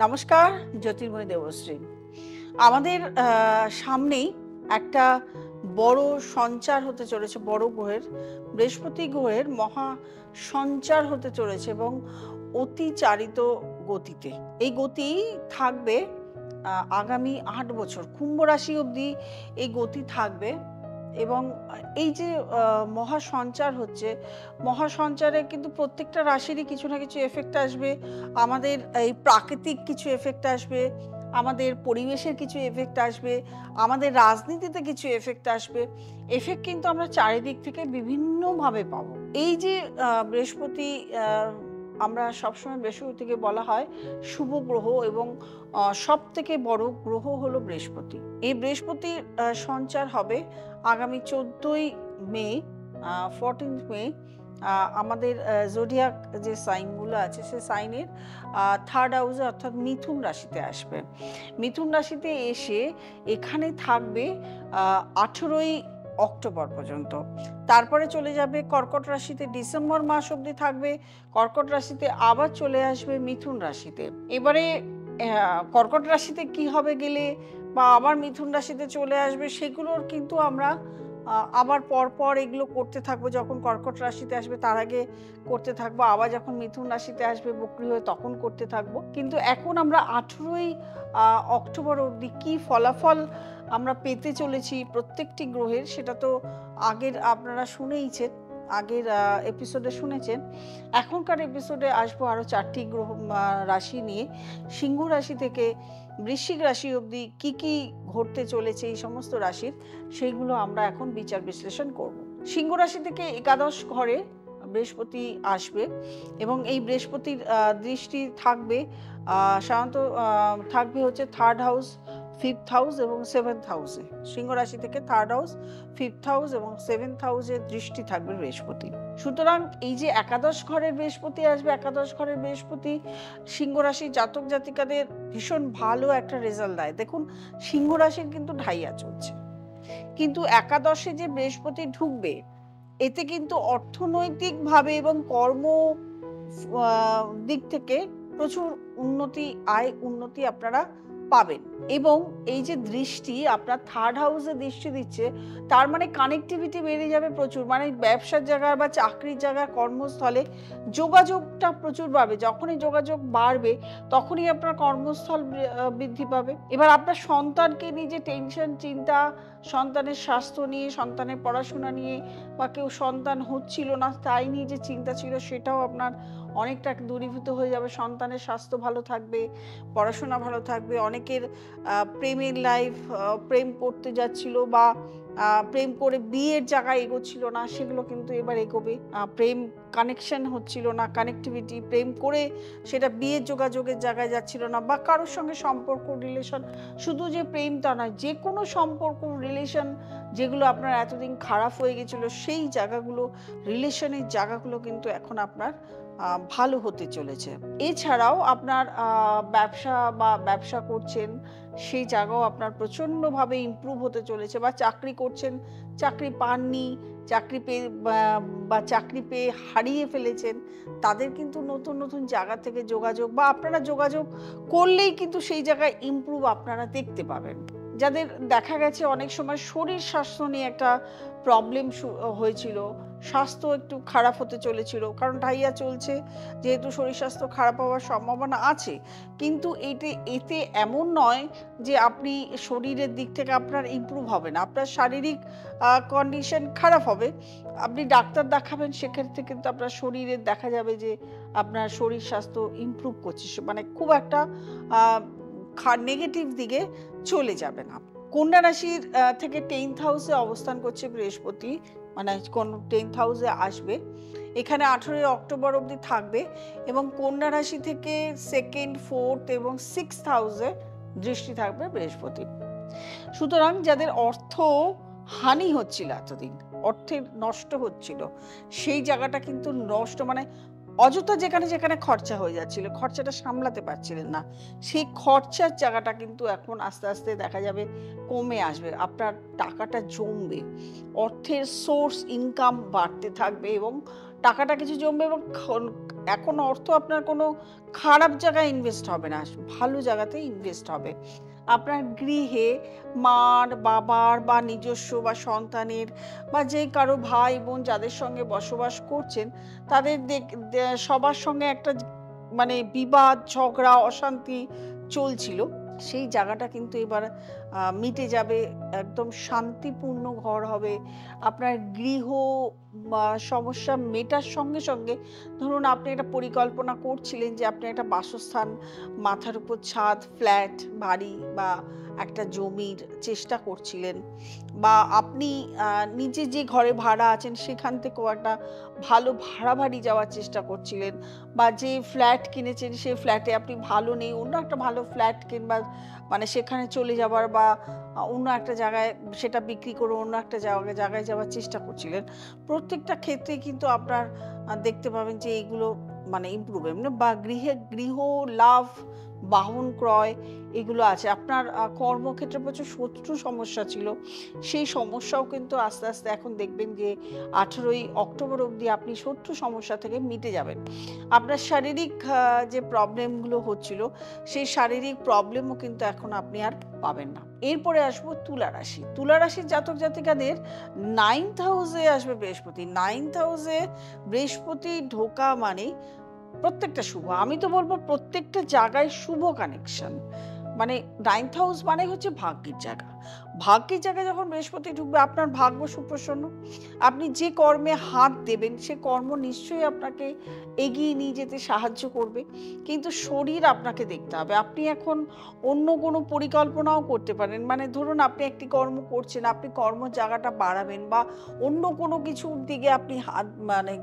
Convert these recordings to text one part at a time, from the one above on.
নমস্কার, জ্যোতির্ময় দেবশ্রী। আমাদের সামনেই একটা বড় সঞ্চার হতে চলেছে, বড় গ্রহের, বৃহস্পতি গ্রহের মহা সঞ্চার হতে চলেছে এবং অতিচারিত গতিতে। এই গতি থাকবে আগামী ৮ বছর, কুম্ভ রাশি অবধি এই গতি থাকবে। এবং এই যে মহাসঞ্চার হচ্ছে, মহাসঞ্চারে কিন্তু প্রত্যেকটা রাশিরই কিছু না কিছু এফেক্ট আসবে। আমাদের এই প্রাকৃতিক কিছু এফেক্ট আসবে, আমাদের পরিবেশের কিছু এফেক্ট আসবে, আমাদের রাজনীতিতে কিছু এফেক্ট আসবে। এফেক্ট কিন্তু আমরা চারিদিক থেকে বিভিন্নভাবে পাবো। এই যে বৃহস্পতি, আমরা সবসময় বৃহস্পতিকে বলা হয় শুভ গ্রহ এবং সবথেকে বড় গ্রহ হলো বৃহস্পতি। এই বৃহস্পতির সঞ্চার হবে আগামী 14ই মে, 14th মে। আমাদের জোডিয়াক যে সাইনগুলো আছে সে সাইনের 3rd হাউসে অর্থাৎ মিথুন রাশিতে আসবে। মিথুন রাশিতে এসে এখানে থাকবে 18ই অক্টোবর পর্যন্ত। তারপরে চলে যাবে কর্কট রাশিতে, ডিসেম্বর মাস অবধি থাকবে। কর্কট রাশিতে আবার চলে আসবে মিথুন রাশিতে। এবারে কর্কট রাশিতে কি হবে গেলে বা আবার মিথুন রাশিতে চলে আসবে, সেগুলোর কিন্তু আমরা আবার পরপর এগুলো করতে থাকবো। যখন কর্কট রাশিতে আসবে তার আগে করতে থাকবো, আবার যখন মিথুন রাশিতে আসবে বক্রী হয়ে তখন করতে থাকবো। কিন্তু এখন আমরা 18ই অক্টোবর অবধি কি ফলাফল আমরা পেতে চলেছি প্রত্যেকটি গ্রহের, সেটা তো আগের আপনারা শুনেইছেন, আগের এপিসোডে শুনেছেন। এখনকার এপিসোডে আসবো আরও 4টি গ্রহ রাশি নিয়ে। সিংহ রাশি থেকে বৃশ্চিক রাশি অবধি কি কি ঘটতে চলেছে এই সমস্ত রাশির, সেইগুলো আমরা এখন বিচার বিশ্লেষণ করব। সিংহ রাশি থেকে একাদশ ঘরে বৃহস্পতি আসবে এবং এই বৃহস্পতির দৃষ্টি থাকবে সাধারণত থাকবে হচ্ছে 3rd হাউস, 5th হাউস এবং 7th হাউসে। সিংহ রাশি থেকে 3rd হাউস, 5th হাউস এবং 7th হাউসে দৃষ্টি থাকবে বৃহস্পতি। সুতরাং এই যে একাদশ ঘরের বৃহস্পতি আসবে, একাদশ ঘরের বৃহস্পতি সিংহ রাশির জাতক জাতিকাদের ভীষণ ভালো একটা রেজাল্ট দেয়। দেখুন, সিংহ রাশির কিন্তু ঢাইয়া চলছে, কিন্তু একাদশে যে বৃহস্পতি ঢুকবে এতে কিন্তু অর্থনৈতিকভাবে এবং কর্ম দিক থেকে প্রচুর উন্নতি, আয় উন্নতি আপনারা পাবেন। এবং এই যে দৃষ্টি আপনার 3rd হাউসে দৃষ্টি দিচ্ছে, তার মানে কানেক্টিভিটি বেড়ে যাবে প্রচুর। মানে ব্যবসার জায়গা বা চাকরির জায়গা, কর্মস্থলে যোগাযোগটা প্রচুর বাড়বে। যখনই যোগাযোগ বাড়বে তখনই আপনার কর্মস্থল বৃদ্ধি পাবে। এবার আপনার সন্তানকে নিয়ে যে টেনশন, চিন্তা, সন্তানের স্বাস্থ্য নিয়ে, সন্তানের পড়াশোনা নিয়ে, বা কেউ সন্তান হচ্ছিল না তাই নিয়ে যে চিন্তা ছিল, সেটাও আপনার অনেকটা দূরীভূত হয়ে যাবে। সন্তানের স্বাস্থ্য ভালো থাকবে, পড়াশোনা ভালো থাকবে। অনেকের প্রেমের লাইফ, প্রেম করতে যাচ্ছিল বা প্রেম করে বিয়ের জায়গায় এগোচ্ছিল না, সেগুলো কিন্তু এবার এগোবে। প্রেম কানেকশন হচ্ছিল না, কানেক্টিভিটি, প্রেম করে সেটা বিয়ের যোগাযোগের জায়গায় যাচ্ছিল না, বা কারোর সঙ্গে সম্পর্ক, রিলেশন, শুধু যে প্রেম তা নয়, যে কোনো সম্পর্ক, রিলেশন যেগুলো আপনার এতদিন খারাপ হয়ে গেছিলো, সেই জায়গাগুলো, রিলেশনের জায়গাগুলো কিন্তু এখন আপনার ভালো হতে চলেছে। এছাড়াও আপনার ব্যবসা করছেন, সেই জায়গাও আপনার প্রচণ্ডভাবে ইমপ্রুভ হতে চলেছে। বা চাকরি করছেন, চাকরি পাননি, চাকরি পেয়ে হারিয়ে ফেলেছেন, তাদের কিন্তু নতুন নতুন জায়গা থেকে যোগাযোগ, বা আপনারা যোগাযোগ করলেই কিন্তু সেই জায়গায় ইমপ্রুভ আপনারা দেখতে পাবেন। যাদের দেখা গেছে অনেক সময় শরীর স্বাস্থ্য নিয়ে একটা প্রবলেম হয়েছিল, স্বাস্থ্য একটু খারাপ হতে চলেছিল, কারণ ঢাইয়া চলছে যেহেতু শরীর স্বাস্থ্য খারাপ হওয়ার সম্ভাবনা আছে। কিন্তু এতে এমন নয় যে আপনি শরীরের দিক থেকে আপনার ইমপ্রুভ হবে না, আপনার শারীরিক কন্ডিশন খারাপ হবে, আপনি ডাক্তার দেখাবেন, সেক্ষেত্রে কিন্তু আপনার শরীরের দেখা যাবে যে আপনার শরীর স্বাস্থ্য ইমপ্রুভ করছে, মানে খুব একটা নেগেটিভ দিকে চলে যাবে না। কন্যা রাশির থেকে 10th হাউসে অবস্থান করছে বৃহস্পতি, মানে কোন 10th হাউসে আসবে। এখানে 18ই অক্টোবর অবধি থাকবে এবং কন্যা রাশি থেকে 2nd, 4th এবং 6th হাউসে দৃষ্টি থাকবে বৃহস্পতি। সুতরাং যাদের অর্থ হানি হচ্ছিল, এতদিন অর্থের নষ্ট হচ্ছিল, সেই জায়গাটা কিন্তু নষ্ট, মানে অযথা যেখানে যেখানে খরচা হয়ে যাচ্ছিল, খরচাটা সামলাতে পারছিলেন না, সেই খরচার জায়গাটা কিন্তু এখন আস্তে আস্তে দেখা যাবে কমে আসবে। আপনার টাকাটা জমবে, অর্থের সোর্স, ইনকাম বাড়তে থাকবে এবং টাকাটা কিছু জমবে এবং এখন অর্থ আপনার কোনো খারাপ জায়গায় ইনভেস্ট হবে না, ভালো জায়গাতে ইনভেস্ট হবে। আপনার গৃহে মার, বাবার বা নিজস্ব বা সন্তানের বা যে কারো ভাই বোন যাদের সঙ্গে বসবাস করছেন, তাদের সবার সঙ্গে একটা মানে বিবাদ, ঝগড়া, অশান্তি চলছিল। সেই জায়গাটা কিন্তু এবার মিটে যাবে। একদম শান্তিপূর্ণ ঘর হবে। আপনার গৃহ বা সমস্যা মেটার সঙ্গে সঙ্গে ধরুন আপনি একটা পরিকল্পনা করছিলেন যে আপনি একটা বাসস্থান, মাথার উপর ছাদ, ফ্ল্যাট, বাড়ি বা একটা জমির চেষ্টা করছিলেন, বা আপনি নিজে যে ঘরে ভাড়া আছেন সেখান থেকেও একটা ভালো ভাড়া বাড়ি যাওয়ার চেষ্টা করছিলেন, বা যে ফ্ল্যাট কিনেছেন সেই ফ্ল্যাটে আপনি ভালো নেই, অন্য একটা ভালো ফ্ল্যাট কিংবা মানে সেখানে চলে যাবার বা অন্য একটা জায়গায় সেটা বিক্রি করে অন্য একটা জায়গায় যাওয়ার চেষ্টা করছিলেন। প্রত্যেকটা ক্ষেত্রেই কিন্তু আপনার দেখতে পাবেন যে এগুলো মানে ইমপ্রুভমেন্ট বা গৃহ লাভ, বাহন ক্রয় এগুলো আছে। আপনার কর্মক্ষেত্রে প্রচুর শত্রু সমস্যা ছিল। সেই সমস্যাও কিন্তু আস্তে, আস্তে এখন দেখবেন যে 18ই অক্টোবর অবধি আপনি শত্রু সমস্যা থেকে মিটে যাবেন। আপনার শারীরিক যে প্রবলেমগুলো হচ্ছিল, সেই শারীরিক প্রবলেমও কিন্তু এখন আপনি আর পাবেন না। এরপরে আসবো তুলা রাশি। তুলা রাশির জাতক জাতিকাদের 9th হাউসে আসবে বৃহস্পতি। 9th হাউসে বৃহস্পতি ঢোকা মানে প্রত্যেকটা শুভ। আমি তো বলব প্রত্যেকটা জায়গায় শুভ কানেকশন। মানে 9th হাউস মানে হচ্ছে ভাগ্যের জায়গা। ভাগ্যের জায়গায় যখন বৃহস্পতি ঢুকবে আপনার ভাগ্য সুপ্রসন্ন। আপনি যে কর্মে হাত দেবেন সে কর্ম নিশ্চয়ই আপনাকে এগিয়ে নিয়ে যেতে সাহায্য করবে। কিন্তু শরীর আপনাকে দেখতে হবে। আপনি এখন অন্য কোনো পরিকল্পনাও করতে পারেন। মানে ধরুন আপনি একটি কর্ম করছেন, আপনি কর্মের জায়গাটা বাড়াবেন বা অন্য কোনো কিছুর দিকে আপনি হাত মানে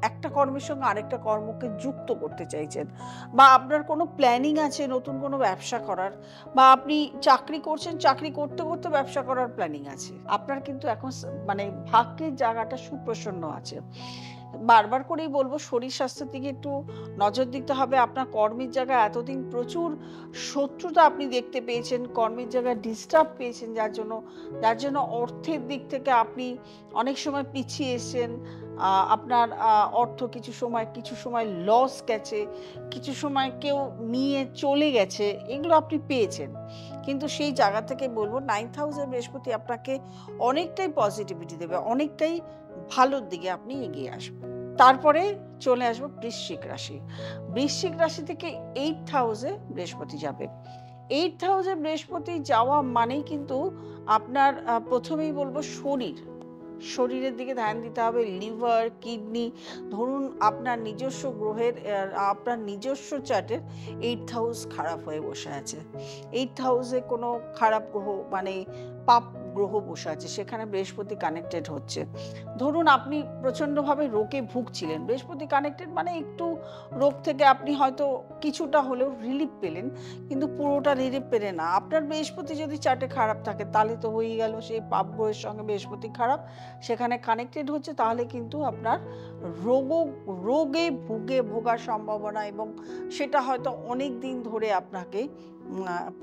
একটা কর্মের সঙ্গে আরেকটা কর্মকে যুক্ত করতে চাইছেন, বা আপনার কোনো প্ল্যানিং আছে নতুন কোনো ব্যবসা করার, বা আপনি চাকরি করছেন, চাকরি করতে করতে ব্যবসা করার প্ল্যানিং আছে। আপনার কিন্তু এখন মানে ভাগ্যের জায়গাটা সুপ্রসন্ন আছে। বারবার করেই বলবো শরীর স্বাস্থ্যের দিকে একটু নজর দিতে হবে। আপনার কর্মের জায়গায় এতদিন প্রচুর শত্রুতা আপনি দেখতে পেয়েছেন, কর্মের জায়গায় ডিস্টার্ব পেয়েছেন, যার জন্য অর্থের দিক থেকে আপনি অনেক সময় পিছিয়ে এসেছেন। আপনার অর্থ কিছু সময় লস গেছে, কিছু সময় কেউ নিয়ে চলে গেছে, এগুলো আপনি পেয়েছেন। কিন্তু সেই জায়গা থেকে বলবো 9th হাউসে বৃহস্পতি আপনাকে অনেকটাই পজিটিভিটি দেবে, অনেকটাই ভালোর দিকে আপনি এগিয়ে আসবেন। তারপরে চলে আসবো বৃশ্চিক রাশি। বৃশ্চিক রাশি থেকে 8th হাউসে বৃহস্পতি যাবে। 8th হাউসে বৃহস্পতি যাওয়া মানেই কিন্তু আপনার প্রথমেই বলবো শরীরের দিকে ধ্যান দিতে হবে। লিভার, কিডনি, ধরুন আপনার নিজস্ব গ্রহের আপনার নিজস্ব চার্টের 8th হাউস খারাপ হয়ে বসে আছে। 8th হাউসে কোনো খারাপ গ্রহ মানে পাপ গ্রহ বসে আছে, সেখানে বৃহস্পতি কানেক্টেড হচ্ছে। ধরুন আপনি প্রচণ্ডভাবে রোগে ভুগছিলেন, বৃহস্পতি কানেক্টেড মানে একটু রোগ থেকে আপনি হয়তো কিছুটা হলেও রিলিফ পেলেন, কিন্তু পুরোটা রিলিফ পেলেন না। আপনার বৃহস্পতি যদি চার্টে খারাপ থাকে তাহলে তো হয়েই গেল, সেই পাপ গ্রহের সঙ্গে বৃহস্পতি খারাপ সেখানে কানেক্টেড হচ্ছে, তাহলে কিন্তু আপনার রোগে ভোগার সম্ভাবনা, এবং সেটা হয়তো অনেক দিন ধরে আপনাকে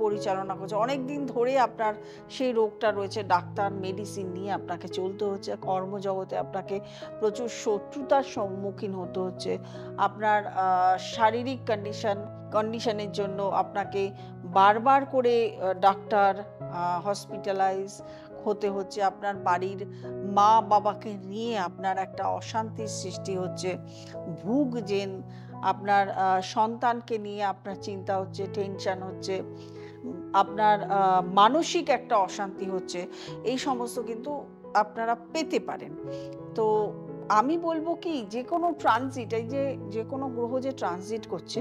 পরিচালনা করছে, অনেক দিন ধরে আপনার সেই রোগটা রয়েছে, ডাক্তার মেডিসিন নিয়ে আপনাকে চলতে হচ্ছে। কর্মজগতে আপনাকে প্রচুর শত্রুতার সম্মুখীন হতে হচ্ছে। আপনার শারীরিক কন্ডিশনের জন্য আপনাকে বারবার করে ডাক্তার হসপিটালাইজ হতে হচ্ছে। আপনার বাড়ির মা বাবাকে নিয়ে আপনার একটা অশান্তির সৃষ্টি হচ্ছে, ভুগছেন। আপনার সন্তানকে নিয়ে আপনার চিন্তা হচ্ছে, টেনশন হচ্ছে, আপনার মানসিক একটা অশান্তি হচ্ছে। এই সমস্ত কিন্তু আপনারা পেতে পারেন। তো আমি বলবো কি, যে কোনো ট্রানজিট, এই যে কোনো গ্রহ যে ট্রানজিট করছে,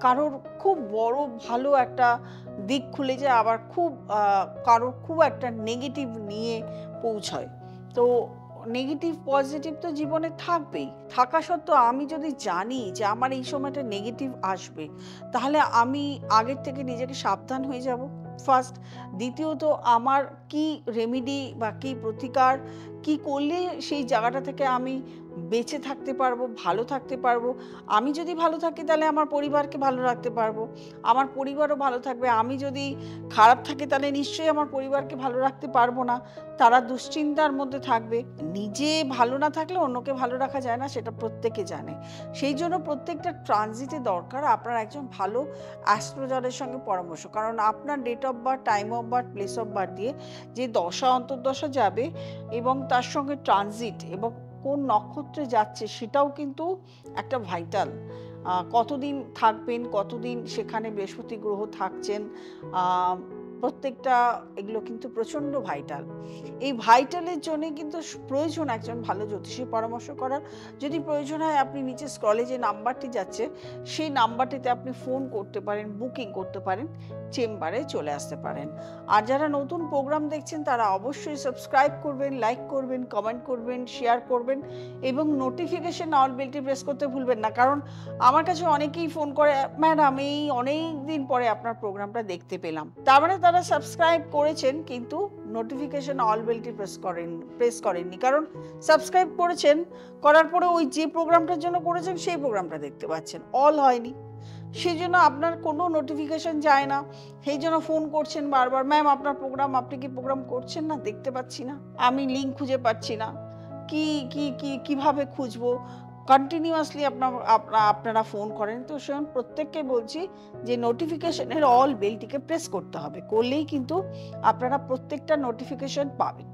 কারোর খুব বড় ভালো একটা দিক খুলে যায়, আবার কারোর খুব একটা নেগেটিভ নিয়ে পৌঁছয়। তো নেগেটিভ পজিটিভ তো জীবনে থাকবেই। থাকা সত্ত্বেও আমি যদি জানি যে আমার এই সময়টা নেগেটিভ আসবে, তাহলে আমি আগের থেকে নিজেকে সাবধান হয়ে যাব ফার্স্ট। দ্বিতীয়ত আমার কি রেমেডি বা কি প্রতিকার, কি করলে সেই জায়গাটা থেকে আমি বেঁচে থাকতে পারবো, ভালো থাকতে পারবো। আমি যদি ভালো থাকি তাহলে আমার পরিবারকে ভালো রাখতে পারবো, আমার পরিবারও ভালো থাকবে। আমি যদি খারাপ থাকি তাহলে নিশ্চয়ই আমার পরিবারকে ভালো রাখতে পারবো না, তারা দুশ্চিন্তার মধ্যে থাকবে। নিজে ভালো না থাকলে অন্যকে ভালো রাখা যায় না, সেটা প্রত্যেকে জানে। সেই জন্য প্রত্যেকটা ট্রানজিটে দরকার আপনার একজন ভালো অ্যাস্ট্রোলজারের সঙ্গে পরামর্শ, কারণ আপনার date of birth, time of birth, place of birth দিয়ে যে দশা অন্তর্দশা যাবে এবং তার সঙ্গে ট্রানজিট এবং কোন নক্ষত্রে যাচ্ছে সেটাও কিন্তু একটা ভাইটাল। কতদিন থাকবেন, কতদিন সেখানে বৃহস্পতি গ্রহ থাকছেন, প্রত্যেকটা এগুলো কিন্তু প্রচণ্ড ভাইটাল। এই ভাইটালের জন্যে কিন্তু প্রয়োজন একজন ভালো জ্যোতিষীর পরামর্শ করার। যদি প্রয়োজন হয় আপনি নিচে স্ক্রলে যে নাম্বারটি যাচ্ছে সেই নাম্বারটিতে আপনি ফোন করতে পারেন, বুকিং করতে পারেন, চেম্বারে চলে আসতে পারেন। আর যারা নতুন প্রোগ্রাম দেখছেন তারা অবশ্যই সাবস্ক্রাইব করবেন, লাইক করবেন, কমেন্ট করবেন, শেয়ার করবেন এবং নোটিফিকেশন অল বেলটি প্রেস করতে ভুলবেন না, কারণ আমার কাছে অনেকেই ফোন করে, ম্যাডাম এই অনেক দিন পরে আপনার প্রোগ্রামটা দেখতে পেলাম। তার মানে তারা সাবস্ক্রাইব করেছেন কিন্তু নোটিফিকেশন অল বেলটি প্রেস করেননি, কারণ সাবস্ক্রাইব করেছেন, করার পরে ওই যে প্রোগ্রামটার জন্য করেছেন সেই প্রোগ্রামটা দেখতে পাচ্ছেন, অল হয়নি। সেই জন্য আপনার কোনো নোটিফিকেশন যায় না, সেই জন্য ফোন করছেন বারবার, ম্যাম আপনার প্রোগ্রাম, আপনি কি প্রোগ্রাম করছেন না? দেখতে পাচ্ছি না, আমি লিঙ্ক খুঁজে পাচ্ছি না, কিভাবে খুঁজবো? কন্টিনিউয়াসলি আপনারা ফোন করেন। তো সেরকম প্রত্যেককে বলছি যে নোটিফিকেশনের অল বেলটিকে প্রেস করতে হবে, করলেই কিন্তু আপনারা প্রত্যেকটা নোটিফিকেশন পাবেন।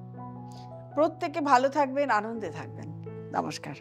প্রত্যেকে ভালো থাকবেন, আনন্দে থাকবেন। নমস্কার।